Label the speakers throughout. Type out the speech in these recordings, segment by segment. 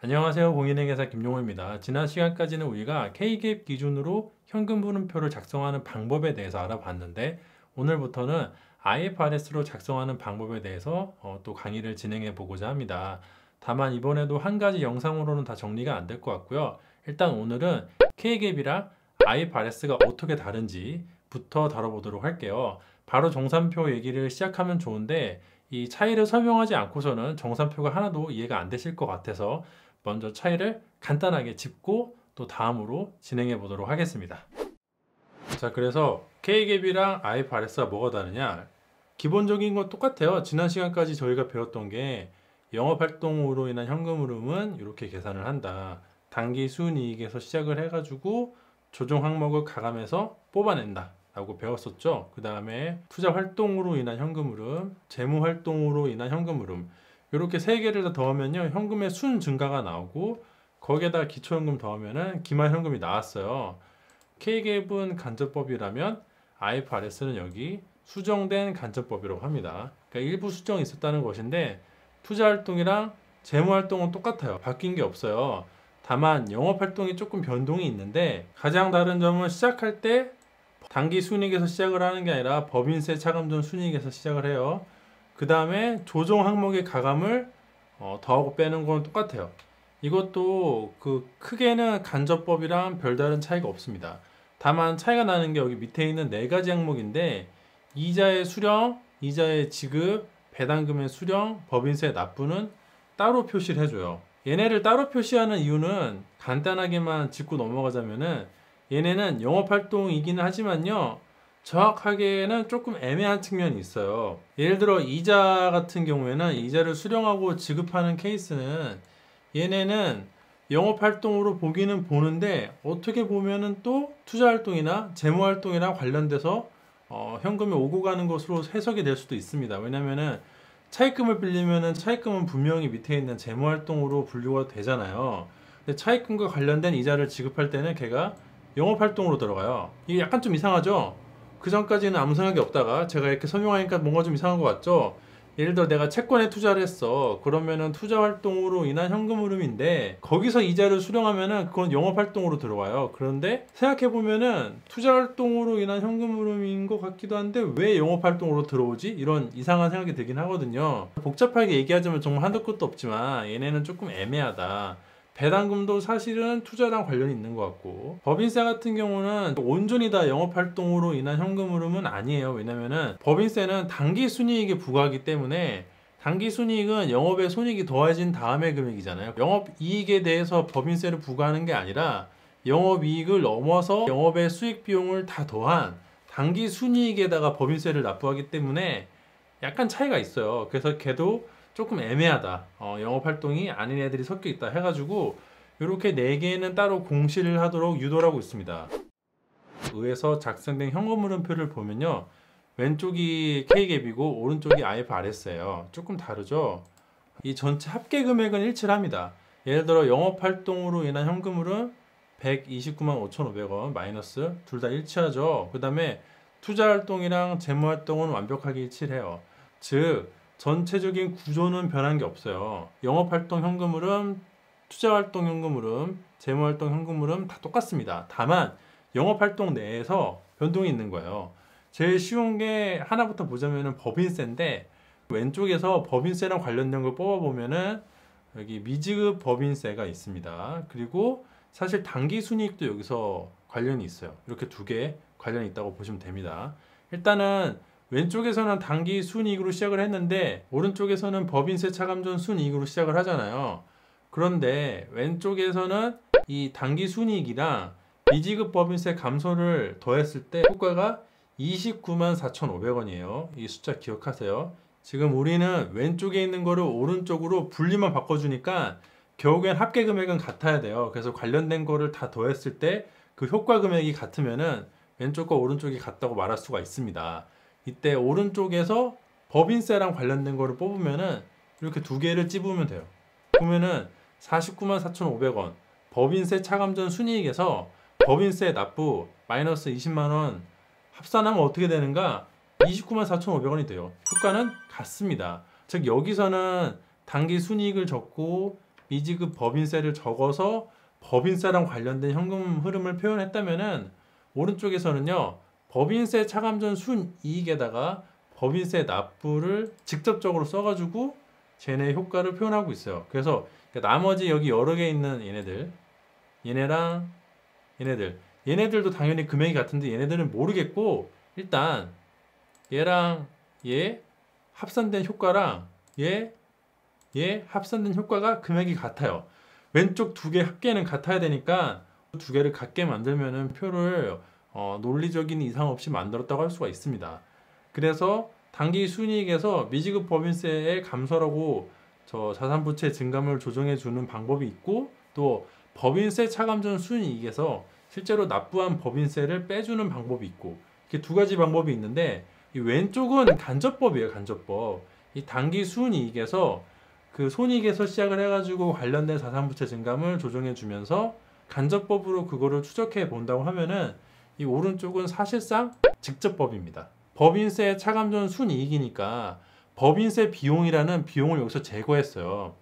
Speaker 1: 안녕하세요. 공인회계사 김용호입니다. 지난 시간까지는 우리가 K갭 기준으로 현금 흐름표를 작성하는 방법에 대해서 알아봤는데 오늘부터는 IFRS로 작성하는 방법에 대해서 또 강의를 진행해 보고자 합니다. 다만 이번에도 한 가지 영상으로는 다 정리가 안 될 것 같고요. 일단 오늘은 K갭이랑 IFRS가 어떻게 다른지부터 다뤄보도록 할게요. 바로 정산표 얘기를 시작하면 좋은데 이 차이를 설명하지 않고서는 정산표가 하나도 이해가 안 되실 것 같아서 먼저 차이를 간단하게 짚고 또 다음으로 진행해 보도록 하겠습니다. 자, 그래서 K갭이랑 IFRS가 뭐가 다르냐? 기본적인 건 똑같아요. 지난 시간까지 저희가 배웠던 게 영업활동으로 인한 현금 흐름은 이렇게 계산을 한다. 단기 순이익에서 시작을 해가지고 조정 항목을 가감해서 뽑아낸다 라고 배웠었죠. 그 다음에 투자 활동으로 인한 현금 흐름, 재무 활동으로 인한 현금 흐름, 이렇게 세 개를 다 더하면요 현금의 순 증가가 나오고 거기에다가 기초현금 더하면은 기말현금이 나왔어요. K갭은 간접법이라면 IFRS는 여기 수정된 간접법이라고 합니다. 그러니까 일부 수정이 있었다는 것인데 투자활동이랑 재무활동은 똑같아요. 바뀐 게 없어요. 다만 영업활동이 조금 변동이 있는데 가장 다른 점은 시작할 때 단기 순이익에서 시작을 하는 게 아니라 법인세 차감 전 순이익에서 시작을 해요. 그 다음에 조정 항목의 가감을 더하고 빼는 건 똑같아요. 이것도 크게는 간접법이랑 별다른 차이가 없습니다. 다만 차이가 나는 게 여기 밑에 있는 네 가지 항목인데 이자의 수령, 이자의 지급, 배당금의 수령, 법인세 납부는 따로 표시를 해줘요. 얘네를 따로 표시하는 이유는 간단하게만 짚고 넘어가자면은 얘네는 영업활동이기는 하지만요 정확하게는 조금 애매한 측면이 있어요. 예를 들어 이자 같은 경우에는 이자를 수령하고 지급하는 케이스는 얘네는 영업활동으로 보기는 보는데 어떻게 보면은 또 투자활동이나 재무활동이랑 관련돼서 현금이 오고 가는 것으로 해석이 될 수도 있습니다. 왜냐면은 차입금을 빌리면은 차입금은 분명히 밑에 있는 재무활동으로 분류가 되잖아요. 근데 차입금과 관련된 이자를 지급할 때는 걔가 영업활동으로 들어가요. 이게 약간 좀 이상하죠? 그 전까지는 아무 생각이 없다가 제가 이렇게 설명하니까 뭔가 좀 이상한 것 같죠? 예를 들어 내가 채권에 투자를 했어. 그러면은 투자 활동으로 인한 현금 흐름인데 거기서 이자를 수령하면은 그건 영업 활동으로 들어와요. 그런데 생각해 보면은 투자 활동으로 인한 현금 흐름인 것 같기도 한데 왜 영업 활동으로 들어오지? 이런 이상한 생각이 들긴 하거든요. 복잡하게 얘기하자면 정말 한도 끝도 없지만 얘네는 조금 애매하다. 배당금도 사실은 투자랑 관련이 있는 것 같고 법인세 같은 경우는 온전히 다 영업활동으로 인한 현금 흐름은 아니에요. 왜냐면은 법인세는 단기 순이익에 부과하기 때문에 단기 순이익은 영업의 손익이 더해진 다음의 금액이잖아요. 영업이익에 대해서 법인세를 부과하는 게 아니라 영업이익을 넘어서 영업의 수익 비용을 다 더한 단기 순이익에다가 법인세를 납부하기 때문에 약간 차이가 있어요. 그래서 걔도 조금 애매하다. 영업활동이 아닌 애들이 섞여 있다 해가지고 이렇게 4개는 따로 공시를 하도록 유도를 하고 있습니다. 의에서 작성된 현금 흐름표를 보면요. 왼쪽이 K갭이고 오른쪽이 IFRS예요. 조금 다르죠? 이 전체 합계 금액은 일치를 합니다. 예를 들어 영업활동으로 인한 현금 흐름 129만 5,500원 마이너스 둘 다 일치하죠. 그 다음에 투자활동이랑 재무활동은 완벽하게 일치를 해요. 즉 전체적인 구조는 변한 게 없어요. 영업활동 현금 흐름, 투자활동 현금 흐름, 재무활동 현금 흐름 다 똑같습니다. 다만 영업활동 내에서 변동이 있는 거예요. 제일 쉬운 게 하나부터 보자면은 법인세인데 왼쪽에서 법인세랑 관련된 걸 뽑아보면은 여기 미지급 법인세가 있습니다. 그리고 사실 당기순이익도 여기서 관련이 있어요. 이렇게 두 개 관련이 있다고 보시면 됩니다. 일단은 왼쪽에서는 단기 순이익으로 시작을 했는데 오른쪽에서는 법인세 차감 전 순이익으로 시작을 하잖아요. 그런데 왼쪽에서는 이 단기 순이익이랑 미지급 법인세 감소를 더했을 때 효과가 29만 4,500원이에요. 이 숫자 기억하세요. 지금 우리는 왼쪽에 있는 거를 오른쪽으로 분리만 바꿔주니까 결국엔 합계 금액은 같아야 돼요. 그래서 관련된 거를 다 더했을 때 그 효과 금액이 같으면은 왼쪽과 오른쪽이 같다고 말할 수가 있습니다. 이때 오른쪽에서 법인세랑 관련된 거를 뽑으면은 이렇게 두 개를 찝으면 돼요. 보면은 49만 4,500원 법인세 차감 전 순이익에서 법인세 납부 마이너스 20만원 합산하면 어떻게 되는가? 29만 4,500원이 돼요. 효과는 같습니다. 즉 여기서는 단기 순이익을 적고 미지급 법인세를 적어서 법인세랑 관련된 현금 흐름을 표현했다면은 오른쪽에서는요 법인세 차감 전 순이익에다가 법인세 납부를 직접적으로 써가지고 쟤네 효과를 표현하고 있어요. 그래서 나머지 여기 여러 개 있는 얘네랑 얘네들도 당연히 금액이 같은데 얘네들은 모르겠고 일단 얘랑 얘 합산된 효과랑 얘 합산된 효과가 금액이 같아요. 왼쪽 두 개 합계는 같아야 되니까 두 개를 같게 만들면은 표를 논리적인 이상 없이 만들었다고 할 수가 있습니다. 그래서 당기 순이익에서 미지급 법인세의 감소라고 저 자산부채 증감을 조정해 주는 방법이 있고 또 법인세 차감 전 순이익에서 실제로 납부한 법인세를 빼주는 방법이 있고 이렇게 두 가지 방법이 있는데 이 왼쪽은 간접법이에요. 간접법. 이 당기 순이익에서 그 손익에서 시작을 해가지고 관련된 자산부채 증감을 조정해 주면서 간접법으로 그거를 추적해 본다고 하면은 이 오른쪽은 사실상 직접법입니다. 법인세 차감 전 순이익이니까 법인세 비용이라는 비용을 여기서 제거했어요.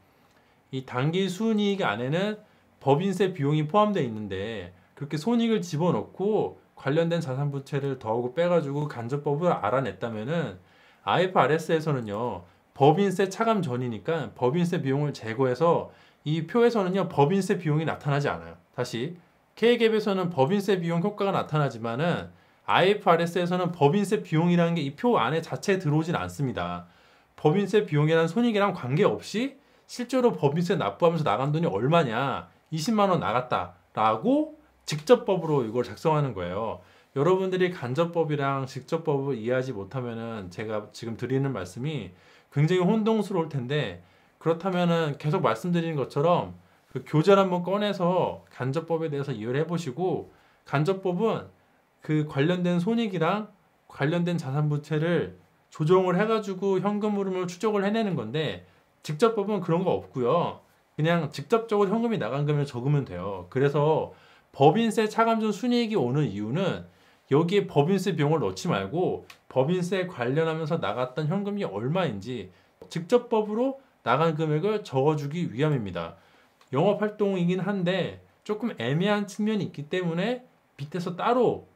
Speaker 1: 이 당기 순이익 안에는 법인세 비용이 포함되어 있는데 그렇게 손익을 집어넣고 관련된 자산부채를 더하고 빼가지고 간접법을 알아냈다면은 IFRS에서는요 법인세 차감 전이니까 법인세 비용을 제거해서 이 표에서는요 법인세 비용이 나타나지 않아요. 다시 K갭에서는 법인세 비용 효과가 나타나지만은 IFRS에서는 법인세 비용이라는 게 이 표 안에 자체에 들어오진 않습니다. 법인세 비용이라는 손익이랑 관계없이 실제로 법인세 납부하면서 나간 돈이 얼마냐 20만 원 나갔다 라고 직접법으로 이걸 작성하는 거예요. 여러분들이 간접법이랑 직접법을 이해하지 못하면은 제가 지금 드리는 말씀이 굉장히 혼동스러울 텐데 그렇다면은 계속 말씀드리는 것처럼 그 교재를 한번 꺼내서 간접법에 대해서 이해를 해보시고 간접법은 그 관련된 손익이랑 관련된 자산부채를 조정을 해가지고 현금 흐름을 추적을 해내는 건데 직접법은 그런 거 없고요. 그냥 직접적으로 현금이 나간 금액을 적으면 돼요. 그래서 법인세 차감 전 순이익이 오는 이유는 여기에 법인세 비용을 넣지 말고 법인세 관련하면서 나갔던 현금이 얼마인지 직접법으로 나간 금액을 적어주기 위함입니다. 영업활동이긴 한데 조금 애매한 측면이 있기 때문에 밑에서 따로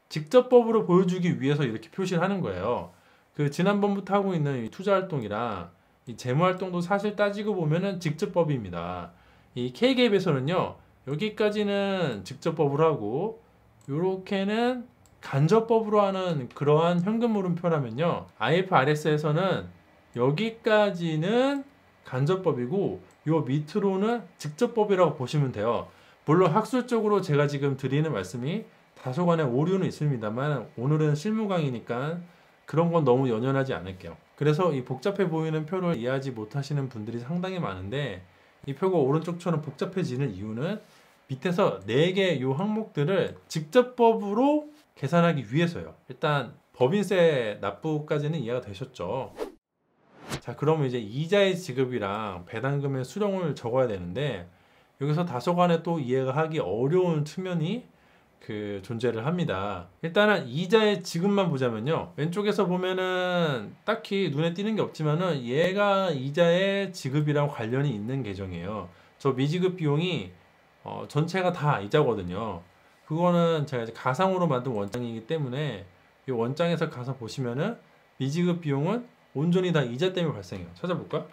Speaker 1: 직접법으로 보여주기 위해서 이렇게 표시를 하는 거예요. 그 지난번부터 하고 있는 이 투자활동이랑 이 재무활동도 사실 따지고 보면은 직접법입니다. 이 K갭에서는요 여기까지는 직접법으로 하고 요렇게는 간접법으로 하는 그러한 현금 흐름 표라면요 IFRS에서는 여기까지는 간접법이고 요 밑으로는 직접법이라고 보시면 돼요. 물론 학술적으로 제가 지금 드리는 말씀이 다소간의 오류는 있습니다만 오늘은 실무 강의니까 그런 건 너무 연연하지 않을게요. 그래서 이 복잡해 보이는 표를 이해하지 못하시는 분들이 상당히 많은데 이 표가 오른쪽처럼 복잡해지는 이유는 밑에서 4개 요 항목들을 직접법으로 계산하기 위해서요. 일단 법인세 납부까지는 이해가 되셨죠? 자, 그러면 이제 이자의 지급이랑 배당금의 수령을 적어야 되는데 여기서 다소간에 또 이해가 하기 어려운 측면이 존재를 합니다. 일단은 이자의 지급만 보자면요. 왼쪽에서 보면은 딱히 눈에 띄는 게 없지만은 얘가 이자의 지급이랑 관련이 있는 계정이에요. 저 미지급 비용이 전체가 다 이자거든요. 그거는 제가 이제 가상으로 만든 원장이기 때문에 이 원장에서 가서 보시면은 미지급 비용은 온전히 다 이자 때문에 발생해요. 찾아볼까?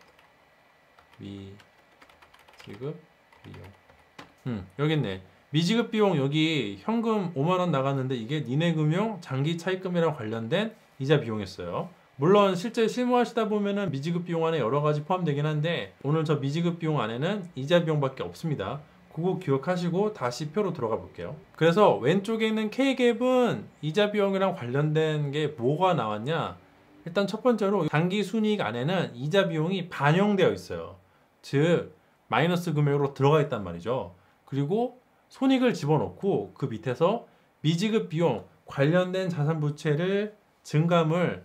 Speaker 1: 미지급 비용. 여기 있네. 미지급 비용 여기 현금 5만원 나갔는데 이게 니네금융 장기 차입금이랑 관련된 이자 비용이었어요. 물론 실제 실무하시다 보면은 미지급 비용 안에 여러 가지 포함되긴 한데 오늘 저 미지급 비용 안에는 이자 비용밖에 없습니다. 그거 기억하시고 다시 표로 들어가 볼게요. 그래서 왼쪽에 있는 K갭은 이자 비용이랑 관련된 게 뭐가 나왔냐? 일단 첫 번째로 단기 순이익 안에는 이자 비용이 반영되어 있어요. 즉 마이너스 금액으로 들어가 있단 말이죠. 그리고 손익을 집어넣고 그 밑에서 미지급 비용 관련된 자산부채를 증감을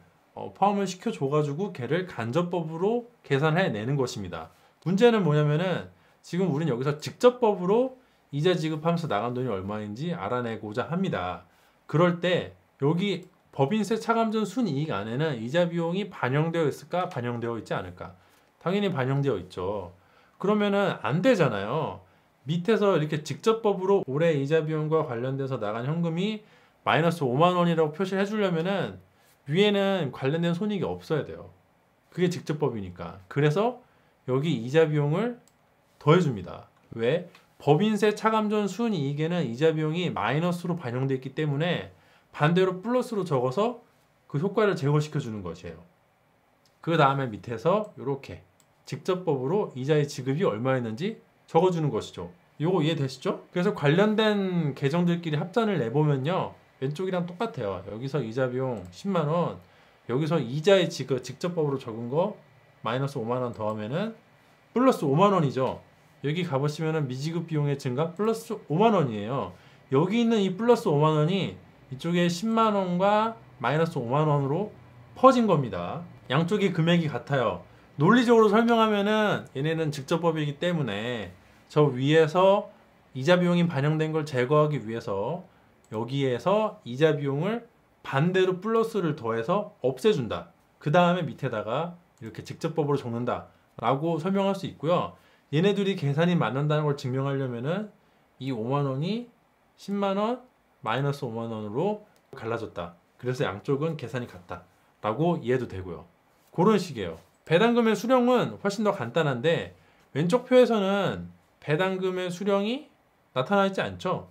Speaker 1: 포함을 시켜줘가지고 걔를 간접법으로 계산해내는 것입니다. 문제는 뭐냐면은 지금 우리는 여기서 직접법으로 이자 지급하면서 나간 돈이 얼마인지 알아내고자 합니다. 그럴 때 여기 법인세 차감 전 순이익 안에는 이자 비용이 반영되어 있을까? 반영되어 있지 않을까? 당연히 반영되어 있죠. 그러면은 안 되잖아요. 밑에서 이렇게 직접법으로 올해 이자 비용과 관련돼서 나간 현금이 마이너스 5만 원이라고 표시를 해주려면은 위에는 관련된 손익이 없어야 돼요. 그게 직접법이니까. 그래서 여기 이자 비용을 더해줍니다. 왜? 법인세 차감전 순이익에는 이자 비용이 마이너스로 반영되어 있기 때문에 반대로 플러스로 적어서 그 효과를 제거시켜 주는 것이에요. 그 다음에 밑에서 이렇게 직접법으로 이자의 지급이 얼마였는지 적어주는 것이죠. 요거 이해되시죠? 그래서 관련된 계정들끼리 합산을 내보면요, 왼쪽이랑 똑같아요. 여기서 이자 비용 10만원, 여기서 이자의 지급 직접법으로 적은 거 마이너스 5만원 더하면은 플러스 5만원이죠. 여기 가보시면은 미지급 비용의 증가 플러스 5만원이에요. 여기 있는 이 플러스 5만원이 이쪽에 10만원과 마이너스 5만원으로 퍼진 겁니다. 양쪽이 금액이 같아요. 논리적으로 설명하면은 얘네는 직접법이기 때문에 저 위에서 이자 비용이 반영된 걸 제거하기 위해서 여기에서 이자 비용을 반대로 플러스를 더해서 없애준다. 그 다음에 밑에다가 이렇게 직접법으로 적는다 라고 설명할 수 있고요. 얘네들이 계산이 맞는다는 걸 증명하려면은 이 5만원이 10만원 마이너스 5만원으로 갈라졌다. 그래서 양쪽은 계산이 같다 라고 이해도 되고요. 그런 식이에요. 배당금의 수령은 훨씬 더 간단한데 왼쪽 표에서는 배당금의 수령이 나타나 있지 않죠.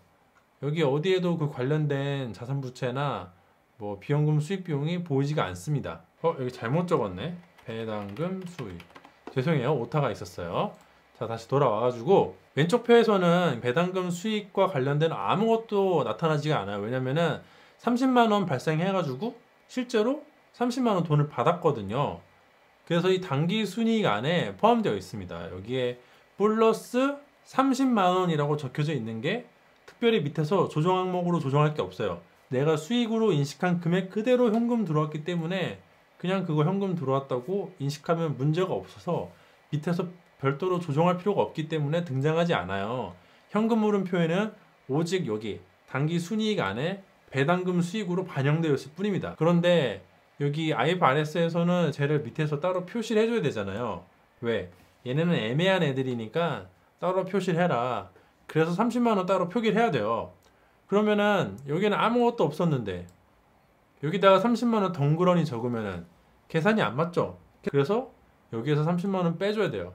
Speaker 1: 여기 어디에도 그 관련된 자산부채나 뭐 비연금 수익 비용이 보이지가 않습니다. 여기 잘못 적었네. 배당금 수익. 죄송해요. 오타가 있었어요. 자, 다시 돌아와가지고 왼쪽 표에서는 배당금 수익과 관련된 아무것도 나타나지가 않아요. 왜냐면은 30만원 발생해가지고 실제로 30만원 돈을 받았거든요. 그래서 이 당기 순이익 안에 포함되어 있습니다. 여기에 플러스 30만원이라고 적혀져 있는 게 특별히 밑에서 조정 항목으로 조정할 게 없어요. 내가 수익으로 인식한 금액 그대로 현금 들어왔기 때문에 그냥 그거 현금 들어왔다고 인식하면 문제가 없어서 밑에서 별도로 조정할 필요가 없기 때문에 등장하지 않아요. 현금 흐름표에는 오직 여기 당기 순이익 안에 배당금 수익으로 반영되어 있을 뿐입니다. 그런데 여기 IFRS에서는 쟤를 밑에서 따로 표시를 해줘야 되잖아요. 왜? 얘네는 애매한 애들이니까 따로 표시를 해라. 그래서 30만원 따로 표기를 해야 돼요. 그러면은 여기는 아무것도 없었는데 여기다가 30만원 덩그러니 적으면은 계산이 안 맞죠? 그래서 여기에서 30만원 빼줘야 돼요.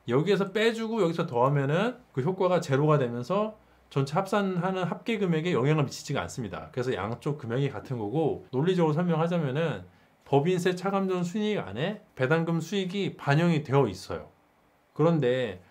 Speaker 1: 여기에서 빼주고 여기서 더하면은 그 효과가 제로가 되면서 전체 합산하는 합계 금액에 영향을 미치지가 않습니다. 그래서 양쪽 금액이 같은 거고, 논리적으로 설명하자면은 법인세 차감전 순이익 안에 배당금 수익이 반영이 되어 있어요. 그런데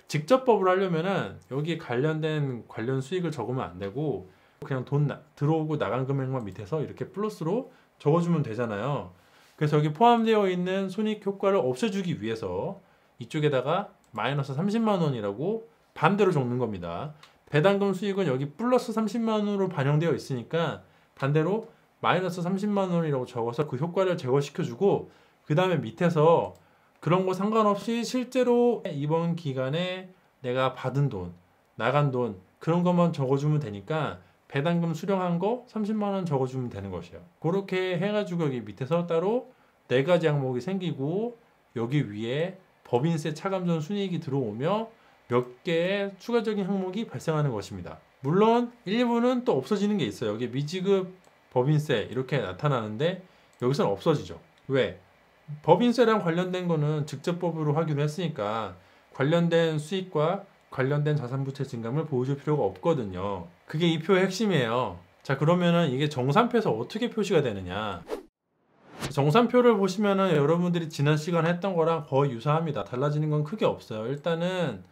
Speaker 1: 직접법을 하려면은 여기 관련된 관련 수익을 적으면 안 되고 그냥 돈 들어오고 나간 금액만 밑에서 이렇게 플러스로 적어주면 되잖아요. 그래서 여기 포함되어 있는 손익 효과를 없애주기 위해서 이쪽에다가 마이너스 30만 원이라고 반대로 적는 겁니다. 배당금 수익은 여기 플러스 30만 원으로 반영되어 있으니까 반대로 마이너스 30만 원이라고 적어서 그 효과를 제거시켜주고, 그 다음에 밑에서 그런 거 상관없이 실제로 이번 기간에 내가 받은 돈, 나간 돈 그런 것만 적어주면 되니까 배당금 수령한 거 30만 원 적어주면 되는 것이에요. 그렇게 해가지고 여기 밑에서 따로 4가지 항목이 생기고 여기 위에 법인세 차감전 순이익이 들어오며 몇 개의 추가적인 항목이 발생하는 것입니다. 물론 일부는 또 없어지는 게 있어요. 여기 미지급 법인세 이렇게 나타나는데 여기서는 없어지죠. 왜? 법인세랑 관련된 거는 직접법으로 하기로 했으니까 관련된 수익과 관련된 자산부채 증감을 보여줄 필요가 없거든요. 그게 이 표의 핵심이에요. 자, 그러면은 이게 정산표에서 어떻게 표시가 되느냐? 정산표를 보시면은 여러분들이 지난 시간에 했던 거랑 거의 유사합니다. 달라지는 건 크게 없어요. 일단은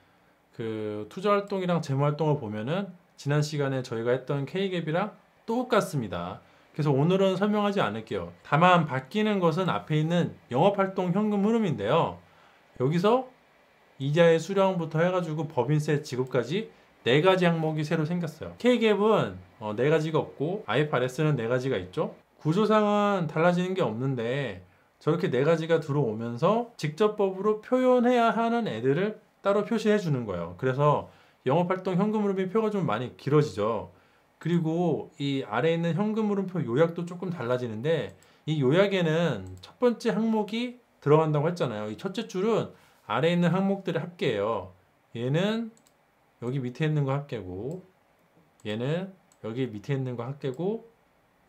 Speaker 1: 그 투자활동이랑 재무활동을 보면은 지난 시간에 저희가 했던 K갭이랑 똑같습니다. 그래서 오늘은 설명하지 않을게요. 다만 바뀌는 것은 앞에 있는 영업활동 현금 흐름인데요. 여기서 이자의 수령부터 해가지고 법인세 지급까지 4가지 항목이 새로 생겼어요. K갭은 4가지가 없고 IFRS는 4가지가 있죠. 구조상은 달라지는 게 없는데 저렇게 4가지가 들어오면서 직접법으로 표현해야 하는 애들을 따로 표시해 주는 거예요. 그래서 영업활동 현금 흐름의 표가 좀 많이 길어지죠. 그리고 이 아래에 있는 현금 흐름표 요약도 조금 달라지는데 이 요약에는 첫 번째 항목이 들어간다고 했잖아요. 이 첫째 줄은 아래에 있는 항목들의 합계예요. 얘는 여기 밑에 있는 거 합계고, 얘는 여기 밑에 있는 거 합계고,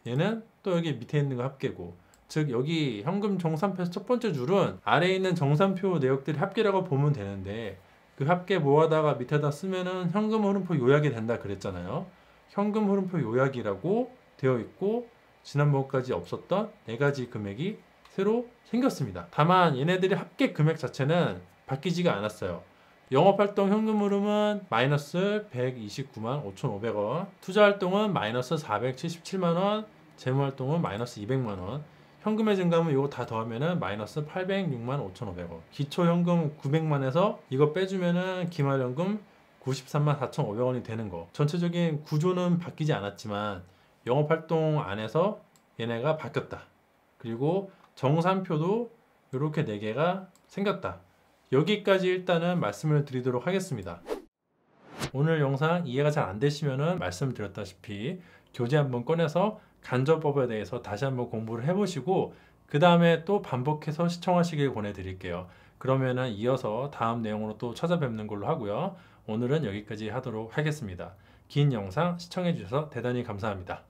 Speaker 1: 얘는 또 여기 밑에 있는 거 합계고, 즉 여기 현금 정산표에서 첫 번째 줄은 아래에 있는 정산표 내역들의 합계라고 보면 되는데, 그 합계 모아다가 밑에다 쓰면은 현금 흐름표 요약이 된다 그랬잖아요. 현금 흐름표 요약이라고 되어 있고, 지난번까지 없었던 4가지 금액이 새로 생겼습니다. 다만 얘네들의 합계 금액 자체는 바뀌지가 않았어요. 영업활동 현금 흐름은 마이너스 129만 5,500원, 투자활동은 마이너스 477만원, 재무활동은 마이너스 200만원, 현금의 증감은 이거 다 더하면은 마이너스 806만 5,500원, 기초현금 900만에서 이거 빼주면은 기말연금 93만 4,500원이 되는 거. 전체적인 구조는 바뀌지 않았지만 영업활동 안에서 얘네가 바뀌었다. 그리고 정산표도 이렇게 4개가 생겼다. 여기까지 일단은 말씀을 드리도록 하겠습니다. 오늘 영상 이해가 잘 안 되시면은 말씀드렸다시피 교재 한번 꺼내서 간접법에 대해서 다시 한번 공부를 해보시고 그 다음에 또 반복해서 시청하시길 권해드릴게요. 그러면은 이어서 다음 내용으로 또 찾아뵙는 걸로 하고요. 오늘은 여기까지 하도록 하겠습니다. 긴 영상 시청해주셔서 대단히 감사합니다.